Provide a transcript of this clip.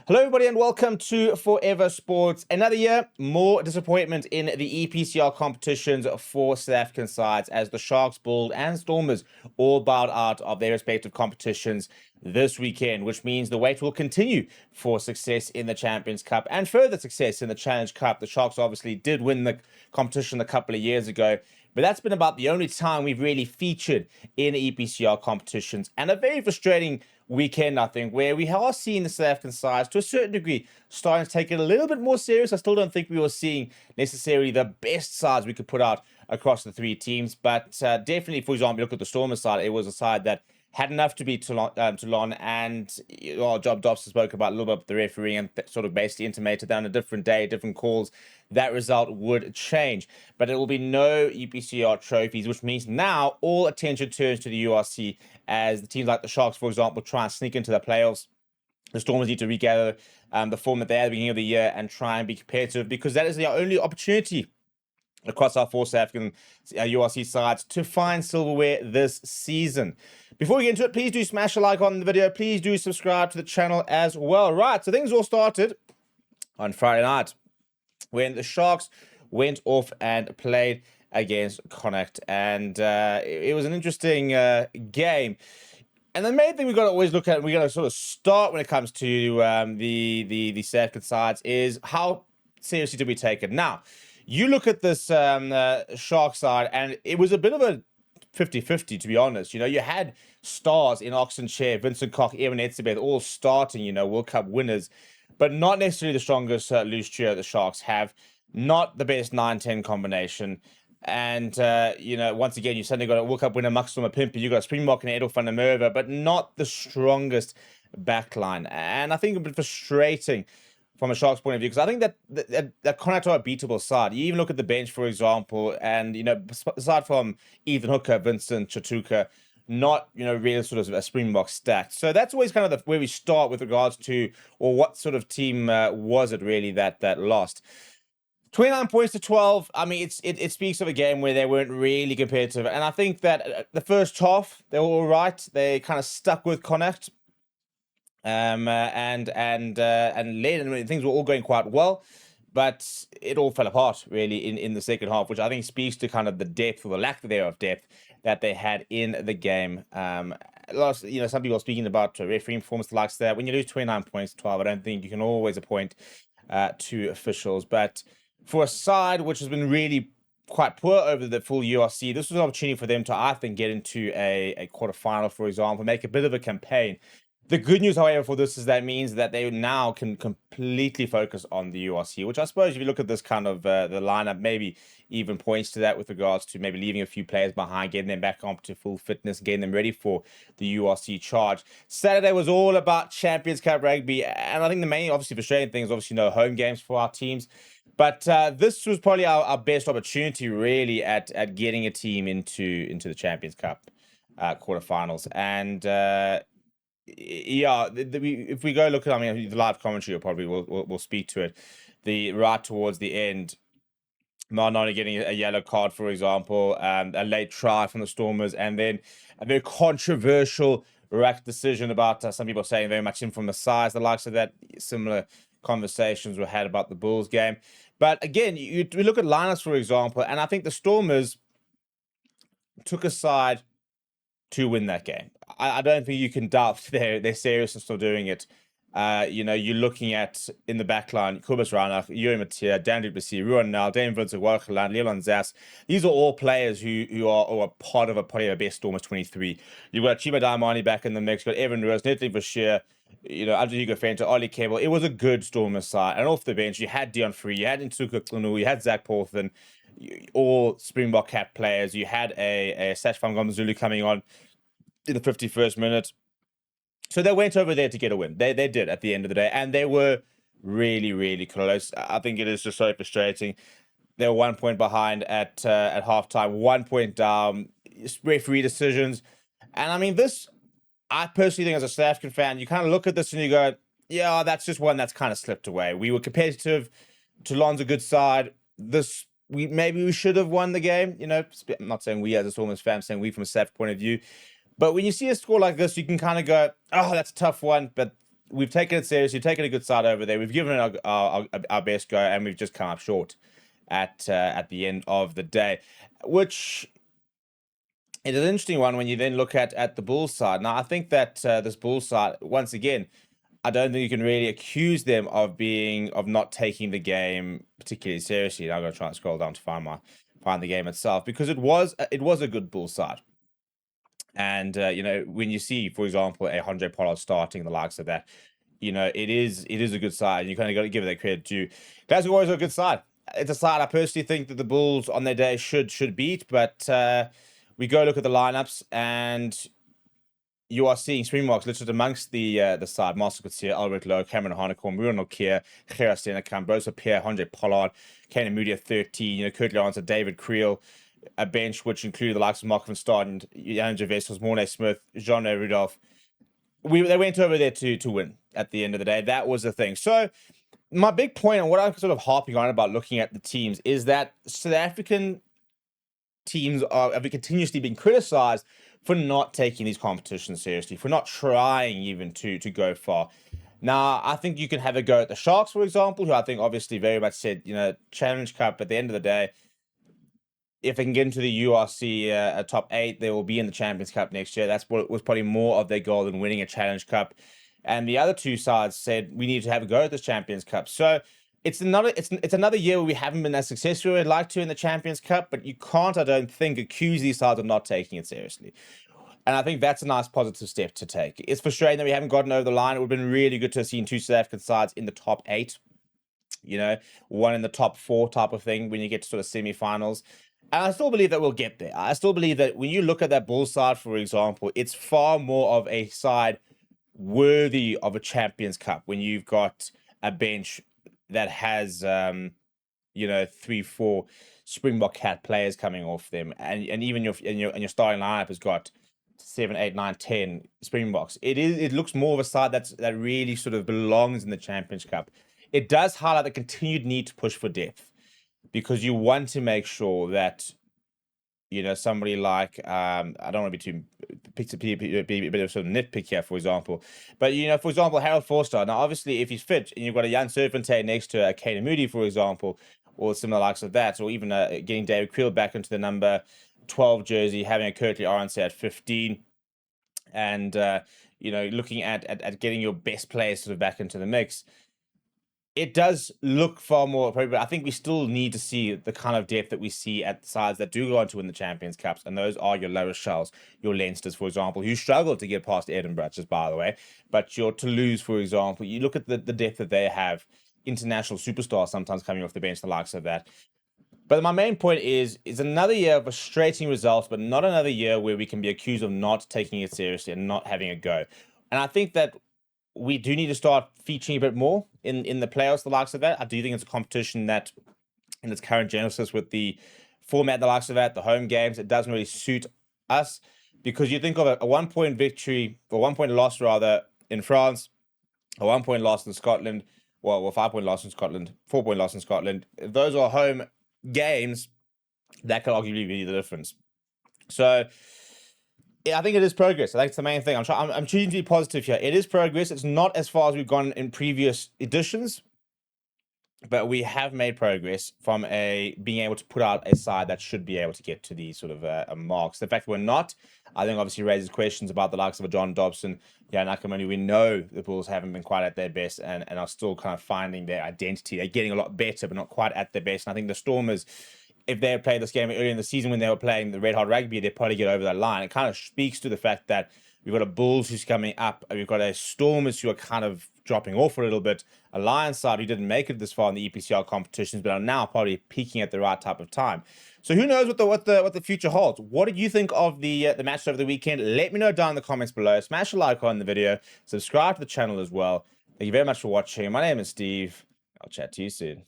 Hello, everybody, and welcome to Forever Sports. Another year, more disappointment in the EPCR competitions for South African sides as the Sharks, Bulls, and Stormers all bowed out of their respective competitions this weekend, which means the wait will continue for success in the Champions Cup and further success in the Challenge Cup. The Sharks obviously did win the competition a couple of years ago, but that's been about the only time we've really featured in EPCR competitions, and a very frustrating weekend, I think, where we are seeing the South African sides to a certain degree starting to take it a little bit more serious. I still don't think we were seeing necessarily the best sides we could put out across the three teams, but definitely, for example, look at the Stormers side. It was a side that had enough to beat Toulon, and Job Dobson spoke about a little bit of the refereeing and sort of basically intimated that on a different day, different calls, that result would change. But it will be no EPCR trophies, which means now all attention turns to the URC as the teams like the Sharks, for example, try and sneak into the playoffs. The Stormers need to regather the form that they had at the beginning of the year and try and be competitive, because that is the only opportunity across our four South African URC sides to find silverware this season. Before we get into it, please do smash a like on the video. Please do subscribe to the channel as well. Right, so things all started on Friday night when the Sharks went off and played against Connacht, and it was an interesting game. And the main thing we got to always look at, we got to sort of start when it comes to the South African sides, is how seriously do we take it? Now, you look at this Shark side, and it was a bit of a 50-50, to be honest. You know, you had stars in Oxenchair, Vincent Koch, Evan Etzebeth, all starting, World Cup winners, but not necessarily the strongest loose trio the Sharks have, not the best 9-10 combination. And, once again, you suddenly got a World Cup winner, Maxima Pimpi, you got a Springbok and Edel van der Merwe, but not the strongest backline. And I think a bit frustrating from a Sharks point of view, because I think that Connacht are a beatable side. You even look at the bench, for example, and, aside from Ethan Hooker, Vincent Chatuka, not, really sort of a Springbok stack. So that's always kind of where we start with regards to, or what sort of team was it really that lost. 29 points to 12. I mean, it speaks of a game where they weren't really competitive. And I think that the first half, they were all right. They kind of stuck with Connacht. And led, and things were all going quite well, but it all fell apart really in the second half, which I think speaks to kind of the depth, or the lack thereof depth, that they had in the game. Some people are speaking about refereeing performance, the likes of that. When you lose 29 points to 12, I don't think you can always appoint to officials. But for a side which has been really quite poor over the full URC, this was an opportunity for them to, I think, get into a quarterfinal, for example, make a bit of a campaign. The good news, however, for this is that means that they now can completely focus on the URC, which I suppose if you look at this kind of the lineup, maybe even points to that with regards to maybe leaving a few players behind, getting them back up to full fitness, getting them ready for the URC charge. Saturday was all about Champions Cup rugby, and I think the main, obviously, frustrating thing is obviously no home games for our teams. But this was probably our best opportunity, really, at getting a team into the Champions Cup quarterfinals. And if we go look at, the live commentary, will speak to it. The right towards the end, Marnoni getting a yellow card, for example, a late try from the Stormers, and then a very controversial ruck decision about some people saying very much in from the size, the likes of that. Similar conversations were had about the Bulls game. But again, we look at lineups, for example, and I think the Stormers took a side to win that game. I don't think you can doubt their seriousness of doing it. You're looking at, in the back line, Kobus Reinach, Yuri Mattia, Dan du Plessis, Ruan Nel, Dane Vincent, Walkeland, Leon Zas. These are all players who are part of probably a best Stormers 23. You've got Chima Daimani back in the mix, you've got Evan Rose, Natalie Bashir, Andrew Hugo Fenter, Ollie Cable. It was a good Stormers side. And off the bench, you had Dion Free, you had Nsuka Klunu, you had Zach Porthen, all Springbok Cat players. You had a Sash Van Gomzulu coming on in the 51st minute. So they went over there to get a win. They did at the end of the day, and they were really, really close. I think it is just so frustrating. They were 1 point behind at halftime, 1 point down, referee decisions. And this, I personally think, as a South African fan, you kind of look at this and you go, yeah, that's just one that's kind of slipped away. We were competitive. Toulon's a good side. Maybe we should have won the game. I'm not saying we as a Stormers fan, I'm saying we from a South point of view. But when you see a score like this, you can kind of go, oh, that's a tough one. But we've taken it seriously, taken a good side over there. We've given it our best go, and we've just come up short at the end of the day, which is an interesting one when you then look at the Bulls side. Now, I think that this Bulls side, once again, I don't think you can really accuse them of not taking the game particularly seriously. Now I'm going to try and scroll down to find the game itself, because it was a good Bulls side. And when you see, for example, a Andre Pollard starting, the likes of that, it is a good side, and you kind of got to give it that credit to Glasgow Warriors are a good side. It's a side I personally think that the Bulls on their day should beat, but we go look at the lineups, and you are seeing Springboks listed amongst the side: Marcel Coetzee, Albert Lowe, Cameron Hanekom, Ruan Nokia, Gerard Steenekamp, Brosa Pierre, Andre Pollard, Kane Moody at 13, Kurt Lawrence, David Creel, a bench which included the likes of Mark van Staden, Jan Gervais, Mornay Smith, Jean Rudolph. They went over there to win at the end of the day. That was the thing. So my big point, and what I'm sort of harping on about looking at the teams, is that South African teams have continuously been criticized for not taking these competitions seriously, for not trying even to go far. Now, I think you can have a go at the Sharks, for example, who I think obviously very much said, Challenge Cup. At the end of the day, if they can get into the URC top 8, they will be in the Champions Cup next year. That's what was probably more of their goal than winning a Challenge Cup. And the other two sides said we need to have a go at this Champions Cup. So it's another year where we haven't been as successful as we'd like to in the Champions Cup, but you can't, I don't think, accuse these sides of not taking it seriously. And I think that's a nice positive step to take. It's frustrating that we haven't gotten over the line. It would have been really good to have seen two South African sides in the top 8, one in the top 4 type of thing when you get to sort of semi-finals. And I still believe that we'll get there. I still believe that when you look at that Bulls side, for example, it's far more of a side worthy of a Champions Cup when you've got a bench that has 3-4 Springbok Cat players coming off them, and even your starting lineup has got 7, 8, 9, 10 Springboks. It looks more of a side that really sort of belongs in the Champions Cup. It does highlight the continued need to push for depth, because you want to make sure that somebody like I don't want to be a bit of sort of nitpick here, for example, but for example, Harold Forster. Now, obviously, if he's fit and you've got a Jan Serpentine next to a Kane Moody, for example, or similar likes of that, or even getting David Creel back into the number 12 jersey, having a Curtly Orange at 15, and looking at getting your best players sort of back into the mix, it does look far more appropriate. I think we still need to see the kind of depth that we see at the sides that do go on to win the Champions Cups, and those are your La Rochelles, your Leinsters, for example, who struggle to get past Edinburgh, just by the way. But your Toulouse, for example, you look at the depth that they have, international superstars sometimes coming off the bench, the likes of that. But my main point is another year of frustrating results, but not another year where we can be accused of not taking it seriously and not having a go. And I think that we do need to start featuring a bit more in the playoffs, the likes of that. I do think it's a competition that, in its current genesis with the format, the likes of that, the home games, it doesn't really suit us, because you think of a 1-point victory, or 1-point loss rather, in France, a 1-point loss in Scotland, well, 5-point loss in Scotland, 4-point loss in Scotland. Those are home games that could arguably be the difference. So I think it is progress. I think it's the main thing. I'm choosing to be positive here. It is progress. It's not as far as we've gone in previous editions, but we have made progress from being able to put out a side that should be able to get to these sort of marks. The fact that we're not, I think, obviously raises questions about the likes of a John Dobson, Nakamani. We know the Bulls haven't been quite at their best and are still kind of finding their identity. They're getting a lot better, but not quite at their best. And I think the Stormers, if they had played this game earlier in the season when they were playing the Red Hot Rugby, they'd probably get over that line. It kind of speaks to the fact that we've got a Bulls who's coming up, and we've got a Stormers who are kind of dropping off a little bit, a Lions side who didn't make it this far in the EPCR competitions, but are now probably peaking at the right type of time. So who knows what the future holds? What did you think of the match over the weekend? Let me know down in the comments below. Smash a like on the video. Subscribe to the channel as well. Thank you very much for watching. My name is Steve. I'll chat to you soon.